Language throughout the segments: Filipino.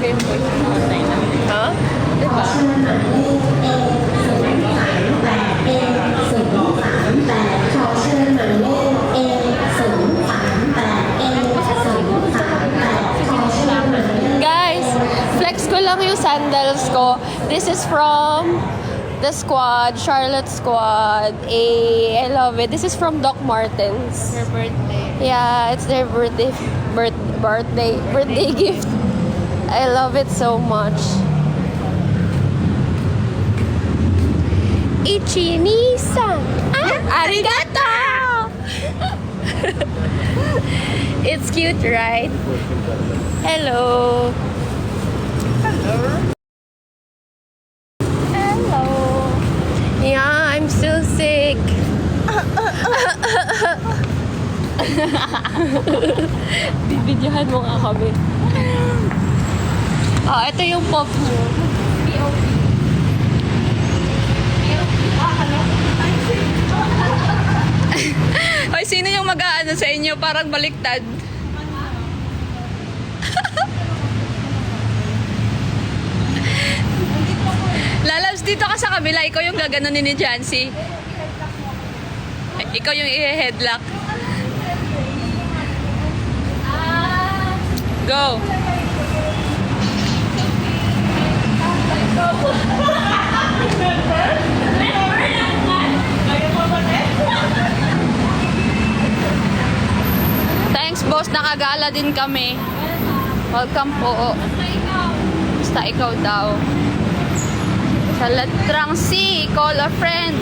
yung voice na online natin. Ha? Diba? Guys, flex ko lang yung sandals ko. This is from the squad, Charlotte squad. I love it. This is from Doc Martens. Her birthday. Yeah, it's their birthday gift. I love it so much. Ichi-ni-san. Arigato! It's cute, right? Hello. Hello. Yeah, I'm still sick. Bibidyohan mo nga kami. Oh, ito yung pop nyo. Hoy, sino yung mag-aano sa inyo? Parang baliktad. Lalabs, dito ka sa kabila. Ikaw yung gaganunin ni Jancy. Ikaw yung i-headlock. Go! Thanks, boss. Nakagala din kami. Welcome po. Basta ikaw daw. Sa letrang C, call a friend.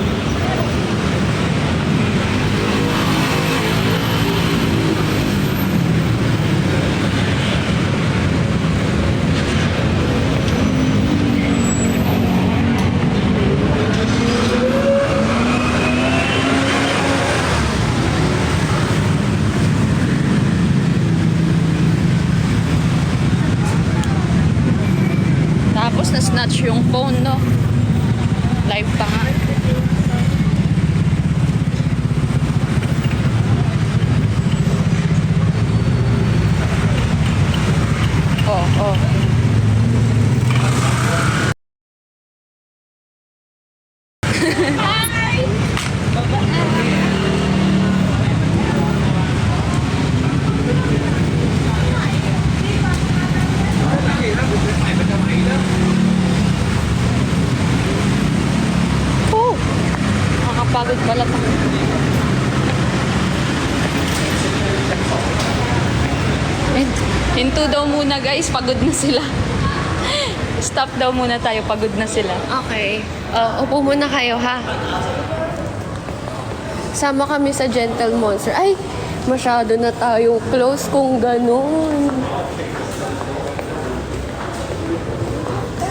Tapos na-snatch yung phone, no? Live pa nga. Oh, oh. Oh, nakakapagod pala to. Hinto daw muna guys, pagod na sila. Stop daw muna tayo, pagod na sila. Okay. Upo muna kayo, ha? Sama kami sa Gentle Monster. Ay, masyado na tayong close kung ganun.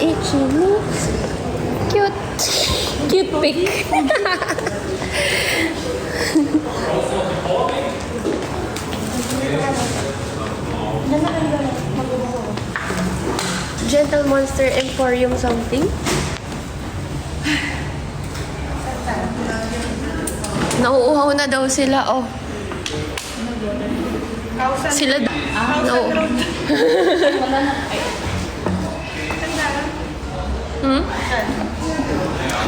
Ichini. Cute. Cute pic. Gentle Monster Emporium something. Nauuhaw na daw sila, oh. Sila no.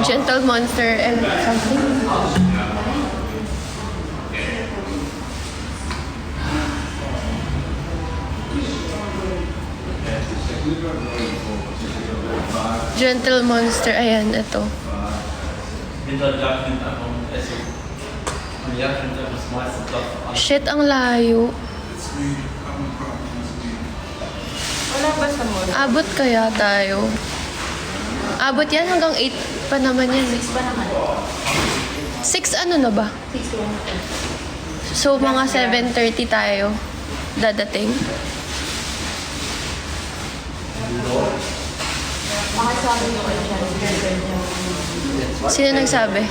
Gentle Monster and something. Gentle Monster, ayan, ito. Shit, ang layo. Wala ba sa mall? Abot kaya tayo? Abot yan hanggang 8 pa naman yan. 6 ba naman? 6 ano na ba? 6 So, mga 7:30 tayo dadating. Makasabi nyo kayo dyan. Sino nagsabi?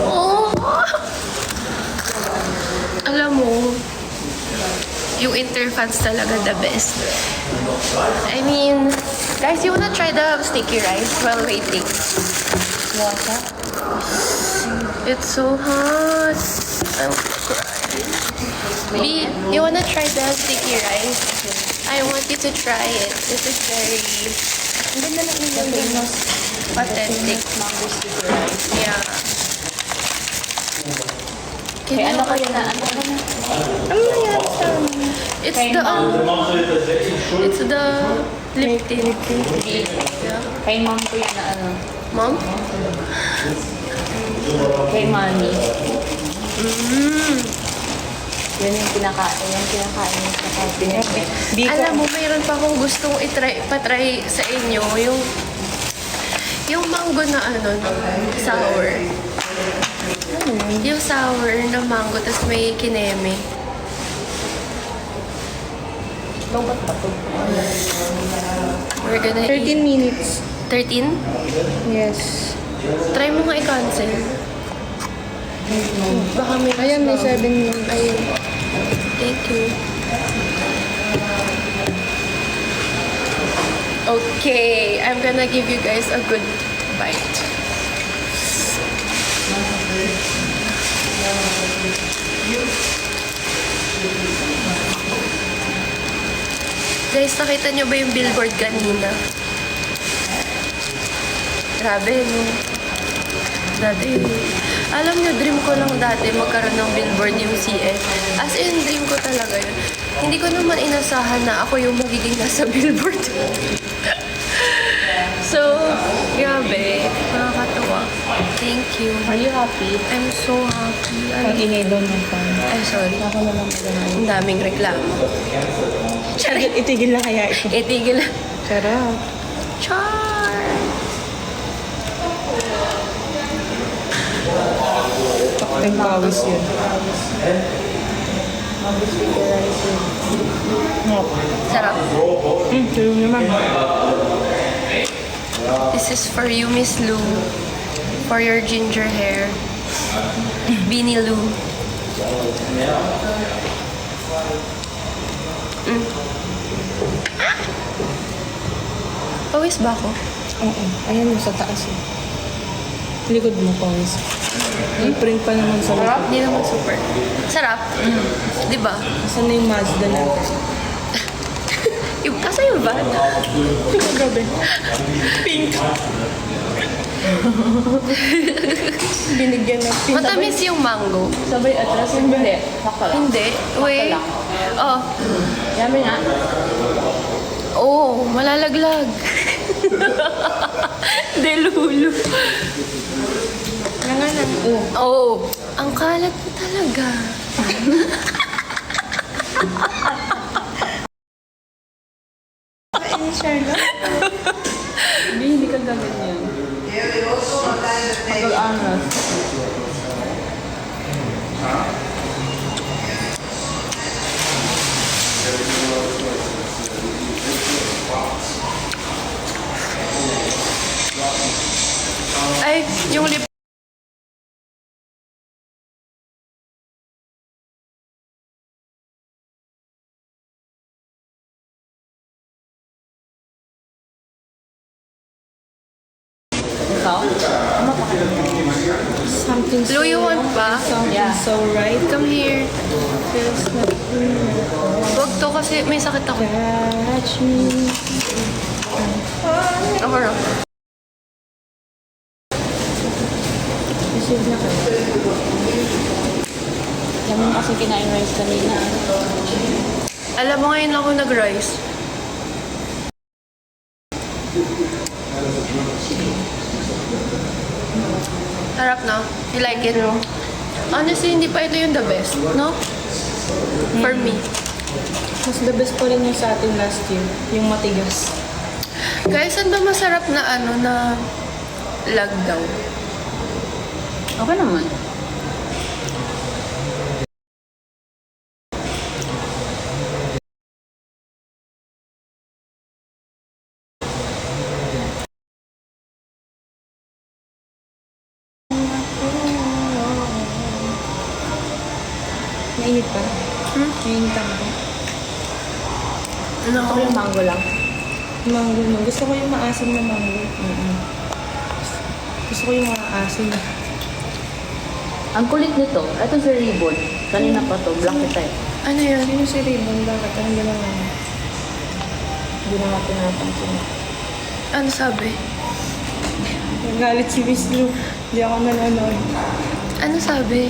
Oh! Alam mo, yung Interfans talaga the best. I mean, guys, you wanna try the sticky rice while waiting? What's that? It's so hot. I'm crying. B, you wanna try the sticky rice? I want you to try it. This is very Ang ganda ng famous authentic. mango sticky rice. Yeah. Kaya ano kayo na, ano ka na? Ano nangyari sa It's the it's the lip tint. Yeah. Kay mom ko yan na ano. Mom? Kay mommy. Yan yung kinakain niya sa pinag-met. Alam mo, mayroon pa akong gustong patry sa inyo. Yung mango na ano, sour. Yung sour na mango, tapos may kineme. Lobat pa to. We're gonna 13 eat. minutes. 13? Yes. Try mo nga i-cancel. Baka may Ayan, may 7 minutes. Ayun. Thank you. Okay, I'm gonna give you guys a good bite. Guys, nakita nyo ba yung billboard kanina? Grabe, no? Dati, alam nyo, dream ko lang dati magkaroon ng billboard yung CF. As in, dream ko talaga yun. Hindi ko naman inasahan na ako yung magiging nasa billboard. So, grabe. Nakakatuwa. Thank you. Are you happy? I'm so happy. Pag-ingay doon ng phone. Ay, sorry. Ako na lang maganayin. Ang daming reklamo. Itigil na kaya ito. Itigil lang. Sarap. Char! Nagpawis yun. Mango sticky rice yun. Ngap. Sarap. Tulong naman. This is for you, Miss Lou. For your ginger hair. Beanie Lou. Pawis ba ako? Oo. Ayan yung sa taas eh. Likod mo, pawis. May print pa naman sa likod. Hindi naman super. Sarap. Di ba? Saan na yung Mazda na? Kasi yung van. Grabe. Pink. Binigyan ng pink. Matamis yung mango. Sabay atras, hindi. Sakto lang. Hindi. Wait. lang. Oh. Yummy na. Oh, malalaglag. Delulu. Nanganan. Oh. Ang kalat mo talaga. Hindi ka ganyan yan. Pag-anas. Ay, yung lip. Ikaw? Something so... Blue, you want pa? Something Yeah. so right. Come here. Feels like Huwag to kasi may sakit ako. catch me. Ako na. Receive na kayo. Yan mo kasi kinain rice kanina. Alam mo ngayon ako nag-rice. Sarap, no? You like it? Honestly, hindi pa ito yung the best, no? For me. Mas the best pa rin yung sa atin last year. Yung matigas. Guys, saan ba masarap na ano na lag daw? Okay naman. Mainit pa. Mainit ako. No. Ako yung mango lang. Mango no. Gusto ko yung maasim na mango. Gusto ko yung maasim. Ang kulit nito, ito si Ribbon. Kanina pa to, black type. Ano yun? Sino si Raymond? Bakit? Anong ginawa mo? Hindi na natin napansin. Ano sabi? Nagalit si Miss Lou. Hindi ako nanonood. Ano sabi?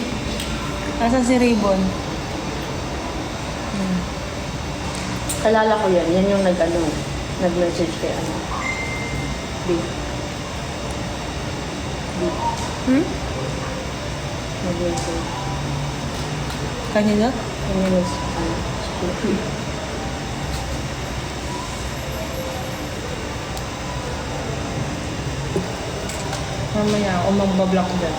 Nasaan si Raybon? Kalala ko yan. Yan yung nag-message kay ano. B. Hmm? Nag-message. Kanina? Yan yung school. Mamaya ako magbablock dyan.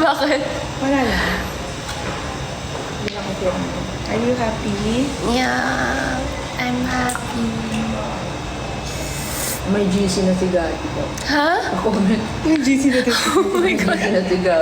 Bakit? Wala lang. Hindi na kasi yan. Are you happy? Yeah, I'm happy. May GC na si Gabi ko. Ha? Comment. Yung GC na to. Oh my God. GC na si Gabi.